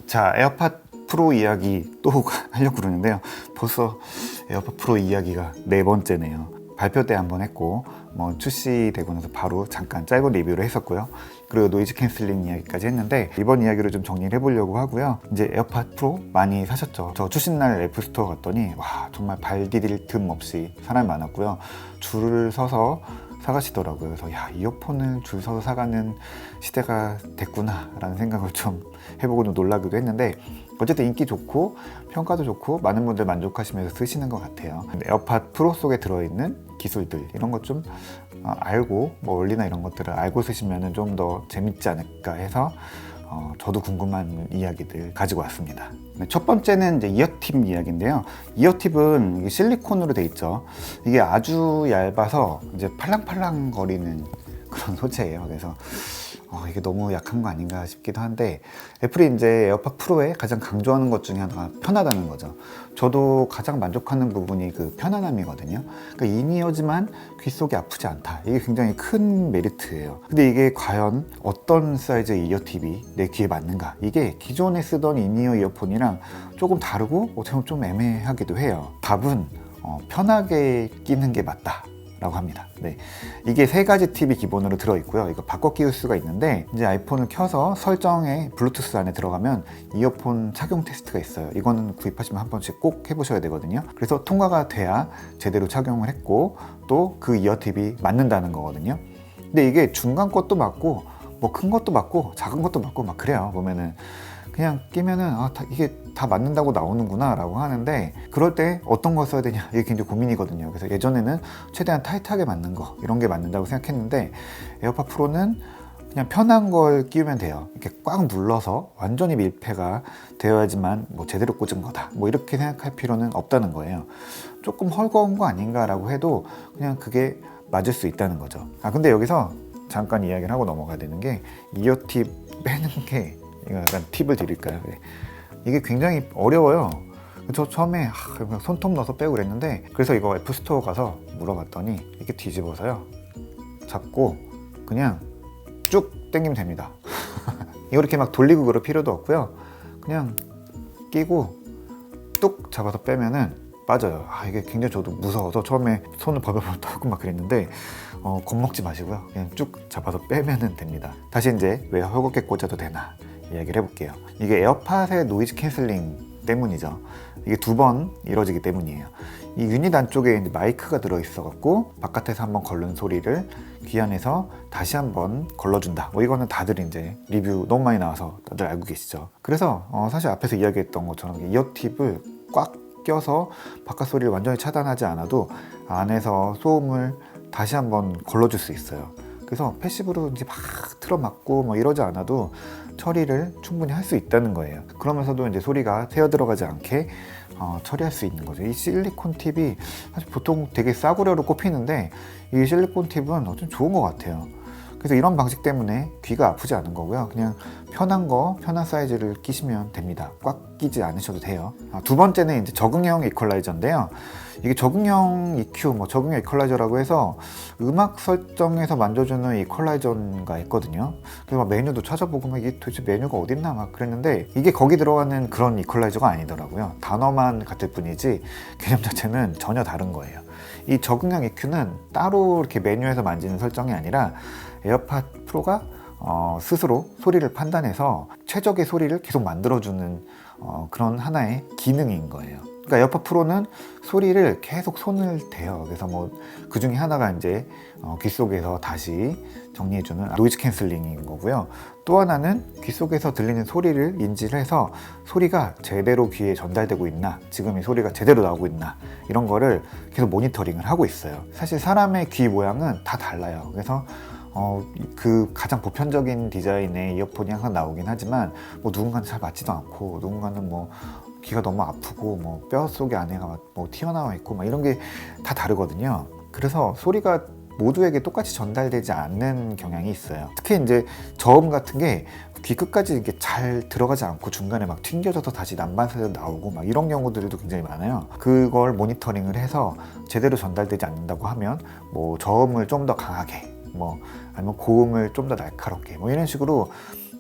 자, 에어팟 프로 이야기 또 하려고 그러는데요. 벌써 에어팟 프로 이야기가 4번째네요. 발표 때 한번 했고 출시되고 나서 바로 잠깐 짧은 리뷰를 했었고요. 그리고 노이즈 캔슬링 이야기까지 했는데 이번 이야기로 좀 정리를 해보려고 하고요. 이제 에어팟 프로 많이 사셨죠? 저 출시날 애플스토어 갔더니 와 정말 발 디딜 틈 없이 사람이 많았고요. 줄을 서서 사가시더라고요. 그래서 야, 이어폰을 줄 서서 사가는 시대가 됐구나 라는 생각을 좀 해보고 좀 놀라기도 했는데, 어쨌든 인기 좋고 평가도 좋고 많은 분들 만족하시면서 쓰시는 것 같아요. 에어팟 프로 속에 들어있는 기술들 이런 것 좀 알고 원리나 이런 것들을 알고 쓰시면 좀 더 재밌지 않을까 해서 저도 궁금한 이야기들 가지고 왔습니다. 첫 번째는 이제 이어팁 이야기인데요. 이어팁은 실리콘으로 돼 있죠. 이게 아주 얇아서 이제 팔랑팔랑 거리는 그런 소재예요. 그래서 이게 너무 약한 거 아닌가 싶기도 한데, 애플이 이제 에어팟 프로에 가장 강조하는 것 중에 하나가 편하다는 거죠. 저도 가장 만족하는 부분이 그 편안함이거든요. 그러니까 인이어지만 귀 속이 아프지 않다. 이게 굉장히 큰 메리트예요. 근데 이게 과연 어떤 사이즈의 이어팁이 내 귀에 맞는가? 이게 기존에 쓰던 인이어 이어폰이랑 조금 다르고 어떻게 보면 좀 애매하기도 해요. 답은 편하게 끼는 게 맞다 라고 합니다. 네. 이게 3가지 팁이 기본으로 들어있고요. 이거 바꿔 끼울 수가 있는데, 이제 아이폰을 켜서 설정에 블루투스 안에 들어가면 이어폰 착용 테스트가 있어요. 이거는 구입하시면 한 번씩 꼭 해보셔야 되거든요. 그래서 통과가 돼야 제대로 착용을 했고 또 그 이어팁이 맞는다는 거거든요. 근데 이게 중간 것도 맞고 뭐 큰 것도 맞고 작은 것도 맞고 막 그래요. 보면은 그냥 끼면은 이게 다 맞는다고 나오는구나 라고 하는데, 그럴 때 어떤 걸 써야 되냐 이게 굉장히 고민이거든요. 그래서 예전에는 최대한 타이트하게 맞는 거 이런 게 맞는다고 생각했는데, 에어팟 프로는 그냥 편한 걸 끼우면 돼요. 이렇게 꽉 눌러서 완전히 밀폐가 되어야지만 제대로 꽂은 거다 이렇게 생각할 필요는 없다는 거예요. 조금 헐거운 거 아닌가 라고 해도 그냥 그게 맞을 수 있다는 거죠. 근데 여기서 잠깐 이야기를 하고 넘어가야 되는 게, 이어팁 빼는 게 이거 약간 팁을 드릴까요? 이게 굉장히 어려워요. 저 처음에 손톱 넣어서 빼고 그랬는데, 그래서 이거 애플스토어 가서 물어봤더니 이렇게 뒤집어서요 잡고 그냥 쭉 당기면 됩니다. 이거 이렇게 막 돌리고 그럴 필요도 없고요. 그냥 끼고 뚝 잡아서 빼면은 빠져요. 이게 굉장히 저도 무서워서 처음에 손을 벌벌벌 떨고 막 그랬는데 겁먹지 마시고요. 그냥 쭉 잡아서 빼면은 됩니다. 다시 이제 왜 헐겁게 꽂아도 되나 이야기를 해볼게요. 이게 에어팟의 노이즈 캔슬링 때문이죠. 이게 2번 이루어지기 때문이에요. 이 유닛 안쪽에 이제 마이크가 들어있어 갖고 바깥에서 한번 걸른 소리를 귀 안에서 다시 한번 걸러준다. 이거는 다들 이제 리뷰 너무 많이 나와서 다들 알고 계시죠. 그래서 사실 앞에서 이야기했던 것처럼 이어팁을 꽉 껴서 바깥 소리를 완전히 차단하지 않아도 안에서 소음을 다시 한번 걸러줄 수 있어요. 그래서 패시브로 이제 막 틀어막고 이러지 않아도 처리를 충분히 할 수 있다는 거예요. 그러면서도 이제 소리가 새어 들어가지 않게 처리할 수 있는 거죠. 이 실리콘 팁이 사실 보통 되게 싸구려로 꼽히는데, 이 실리콘 팁은 좀 좋은 것 같아요. 그래서 이런 방식 때문에 귀가 아프지 않은 거고요. 그냥 편한 사이즈를 끼시면 됩니다. 꽉 끼지 않으셔도 돼요. 2번째는 이제 적응형 이퀄라이저인데요. 이게 적응형 EQ, 적응형 이퀄라이저라고 해서 음악 설정에서 만져주는 이퀄라이저가 있거든요. 그래서 메뉴도 찾아보고 이게 도대체 메뉴가 어딨나 막 그랬는데, 이게 거기 들어가는 그런 이퀄라이저가 아니더라고요. 단어만 같을 뿐이지 개념 자체는 전혀 다른 거예요. 이 적응형 EQ는 따로 이렇게 메뉴에서 만지는 설정이 아니라 에어팟 프로가 스스로 소리를 판단해서 최적의 소리를 계속 만들어주는 그런 하나의 기능인 거예요. 그러니까 에어팟 프로는 소리를 계속 손을 대요. 그래서 그 중에 하나가 이제 귀 속에서 다시 정리해주는 노이즈 캔슬링인 거고요. 또 하나는 귀 속에서 들리는 소리를 인지를 해서 소리가 제대로 귀에 전달되고 있나, 지금 이 소리가 제대로 나오고 있나, 이런 거를 계속 모니터링을 하고 있어요. 사실 사람의 귀 모양은 다 달라요. 그래서 그 가장 보편적인 디자인의 이어폰이 항상 나오긴 하지만 누군가는 잘 맞지도 않고, 누군가는 귀가 너무 아프고 뼈 속에 안에가 튀어나와 있고 이런 게 다 다르거든요. 그래서 소리가 모두에게 똑같이 전달되지 않는 경향이 있어요. 특히 이제 저음 같은 게 귀 끝까지 이게 잘 들어가지 않고 중간에 튕겨져서 다시 난반사에서 나오고 이런 경우들도 굉장히 많아요. 그걸 모니터링을 해서 제대로 전달되지 않는다고 하면 저음을 좀 더 강하게, 아니면 고음을 좀 더 날카롭게 이런 식으로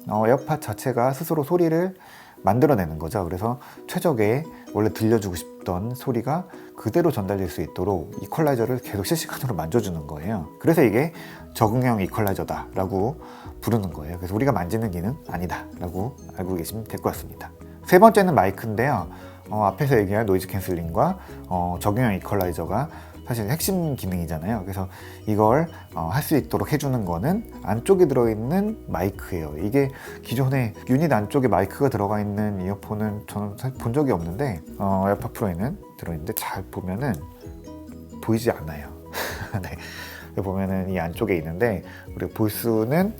에어팟 자체가 스스로 소리를 만들어내는 거죠. 그래서 최적의 원래 들려주고 싶던 소리가 그대로 전달될 수 있도록 이퀄라이저를 계속 실시간으로 만져주는 거예요. 그래서 이게 적응형 이퀄라이저다 라고 부르는 거예요. 그래서 우리가 만지는 기능 아니다 라고 알고 계시면 될 것 같습니다. 세 번째는 마이크인데요. 앞에서 얘기한 노이즈 캔슬링과 적응형 이퀄라이저가 사실 핵심 기능이잖아요. 그래서 이걸 할 수 있도록 해주는 거는 안쪽에 들어있는 마이크예요. 이게 기존에 유닛 안쪽에 마이크가 들어가 있는 이어폰은 저는 사실 본 적이 없는데 에어팟 프로에는 들어있는데 잘 보면은 보이지 않아요. 네. 보면은 이 안쪽에 있는데 우리가 볼 수는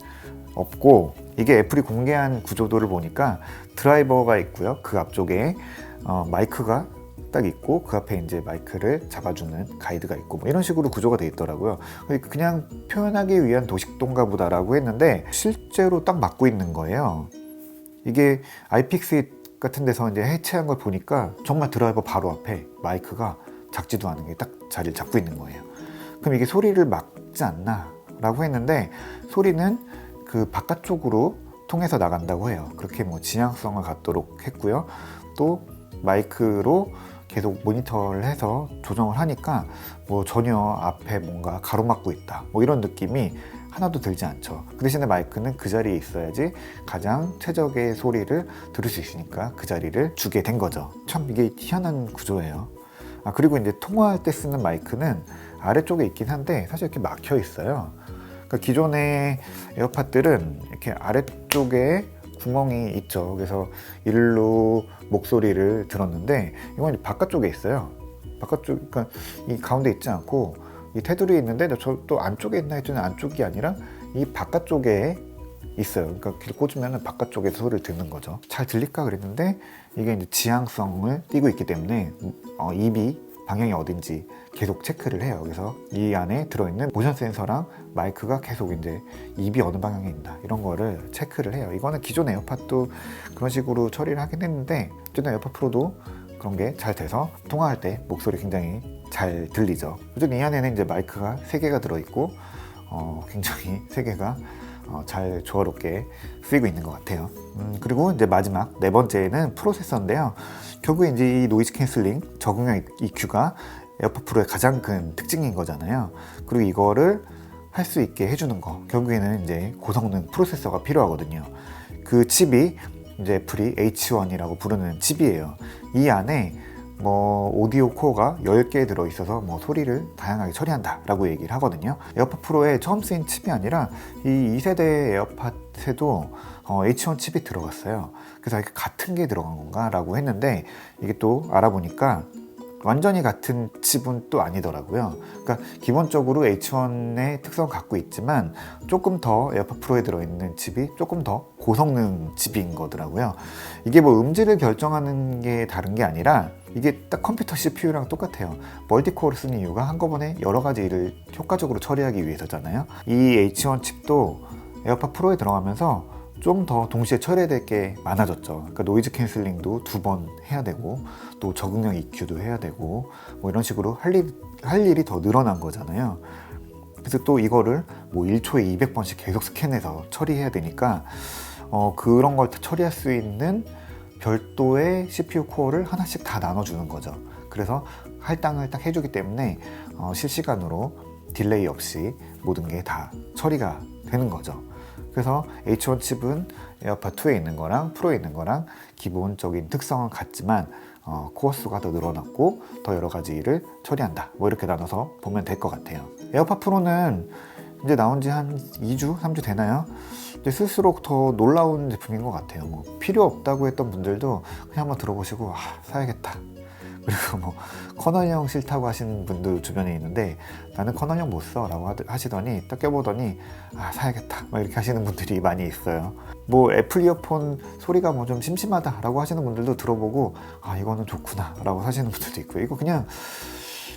없고, 이게 애플이 공개한 구조도를 보니까 드라이버가 있고요. 그 앞쪽에 마이크가 딱 있고 그 앞에 이제 마이크를 잡아주는 가이드가 있고 뭐 이런 식으로 구조가 되어 있더라고요. 그냥 표현하기 위한 도식도인가 보다라고 했는데 실제로 딱 맞고 있는 거예요. 이게 아이픽스 같은 데서 이제 해체한 걸 보니까 정말 드라이버 바로 앞에 마이크가 작지도 않은 게 딱 자리를 잡고 있는 거예요. 그럼 이게 소리를 막지 않나 라고 했는데, 소리는 그 바깥쪽으로 통해서 나간다고 해요. 그렇게 뭐 지향성을 갖도록 했고요. 또 마이크로 계속 모니터를 해서 조정을 하니까 뭐 전혀 앞에 뭔가 가로막고 있다 뭐 이런 느낌이 하나도 들지 않죠. 그 대신에 마이크는 그 자리에 있어야지 가장 최적의 소리를 들을 수 있으니까 그 자리를 주게 된 거죠. 참 이게 희한한 구조예요. 그리고 이제 통화할 때 쓰는 마이크는 아래쪽에 있긴 한데 사실 이렇게 막혀 있어요. 그러니까 기존의 에어팟들은 이렇게 아래쪽에 구멍이 있죠. 그래서 일로 목소리를 들었는데 이건 이제 바깥쪽에 있어요. 바깥쪽, 그러니까 이 가운데 있지 않고 이 테두리에 있는데 저 또 안쪽에 있나 했더니 안쪽이 아니라 이 바깥쪽에 있어요. 그러니까 귀를 꽂으면 바깥쪽에서 소리를 듣는 거죠. 잘 들릴까 그랬는데 이게 이제 지향성을 띠고 있기 때문에 입이 방향이 어딘지 계속 체크를 해요. 그래서 이 안에 들어있는 모션 센서랑 마이크가 계속 이제 입이 어느 방향에 있나 이런 거를 체크를 해요. 이거는 기존 에어팟도 그런 식으로 처리를 하긴 했는데 어쨌든 에어팟 프로도 그런 게 잘 돼서 통화할 때 목소리 굉장히 잘 들리죠. 어쨌든 이 안에는 이제 마이크가 3개가 들어있고 굉장히 3개가 잘 조화롭게 쓰이고 있는 것 같아요. 그리고 이제 마지막 네 번째는 프로세서인데요. 결국에 이제 이 노이즈 캔슬링 적응형 EQ가 에어팟 프로의 가장 큰 특징인 거잖아요. 그리고 이거를 할 수 있게 해주는 거, 결국에는 이제 고성능 프로세서가 필요하거든요. 그 칩이 이제 애플이 H1이라고 부르는 칩이에요. 이 안에 뭐 오디오 코어가 10개 들어있어서 뭐 소리를 다양하게 처리한다 라고 얘기를 하거든요. 에어팟 프로에 처음 쓰인 칩이 아니라 이 2세대 에어팟에도 H1 칩이 들어갔어요. 그래서 이렇게 같은 게 들어간 건가 라고 했는데 이게 또 알아보니까 완전히 같은 칩은 또 아니더라고요. 그러니까 기본적으로 H1의 특성을 갖고 있지만 조금 더 에어팟 프로에 들어있는 칩이 조금 더 고성능 칩인 거더라고요. 이게 뭐 음질을 결정하는 게 다른 게 아니라 이게 딱 컴퓨터 CPU랑 똑같아요. 멀티코어를 쓰는 이유가 한꺼번에 여러 가지 일을 효과적으로 처리하기 위해서잖아요. 이 H1 칩도 에어팟 프로에 들어가면서 좀 더 동시에 처리해야 될 게 많아졌죠. 그러니까 노이즈 캔슬링도 2번 해야 되고 또 적응형 EQ도 해야 되고 뭐 이런 식으로 할 일이 더 늘어난 거잖아요. 그래서 또 이거를 뭐 1초에 200번씩 계속 스캔해서 처리해야 되니까 그런 걸 다 처리할 수 있는 별도의 CPU 코어를 하나씩 다 나눠주는 거죠. 그래서 할당을 딱 해주기 때문에 실시간으로 딜레이 없이 모든 게 다 처리가 되는 거죠. 그래서 H1 칩은 에어팟 2에 있는 거랑 프로에 있는 거랑 기본적인 특성은 같지만 코어 수가 더 늘어났고 더 여러 가지 일을 처리한다. 뭐 이렇게 나눠서 보면 될 것 같아요. 에어팟 프로는 이제 나온 지 한 2주, 3주 되나요? 이제 쓸수록 더 놀라운 제품인 것 같아요. 뭐 필요 없다고 했던 분들도 그냥 한번 들어보시고 사야겠다. 그리고 뭐 커널형 싫다고 하시는 분들 주변에 있는데 나는 커널형 못 써 라고 하시더니 딱 껴보더니 사야겠다 막 이렇게 하시는 분들이 많이 있어요. 뭐 애플 이어폰 소리가 뭐 좀 심심하다 라고 하시는 분들도 들어보고 이거는 좋구나 라고 하시는 분들도 있고, 이거 그냥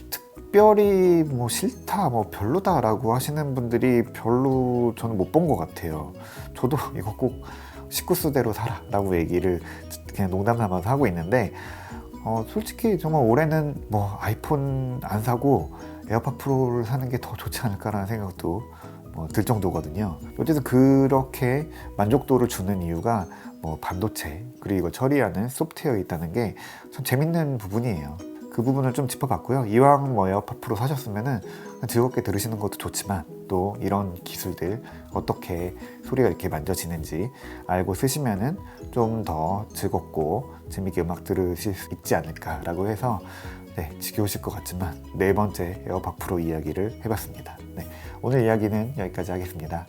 특별히 뭐 싫다 뭐 별로다 라고 하시는 분들이 별로 저는 못 본 것 같아요. 저도 이거 꼭 식구수대로 사라 라고 얘기를 그냥 농담 삼아서 하고 있는데 솔직히 정말 올해는 뭐 아이폰 안 사고 에어팟 프로를 사는 게 더 좋지 않을까라는 생각도 들 정도거든요. 어쨌든 그렇게 만족도를 주는 이유가 뭐 반도체 그리고 이걸 처리하는 소프트웨어 있다는 게 참 재밌는 부분이에요. 그 부분을 좀 짚어봤고요. 이왕 뭐 에어팟 프로 사셨으면은 즐겁게 들으시는 것도 좋지만 또 이런 기술들 어떻게 소리가 이렇게 만져지는지 알고 쓰시면은 좀 더 즐겁고 재밌게 음악 들으실 수 있지 않을까라고 해서 지겨우실 것 같지만 네 번째 에어팟 프로 이야기를 해봤습니다. 오늘 이야기는 여기까지 하겠습니다.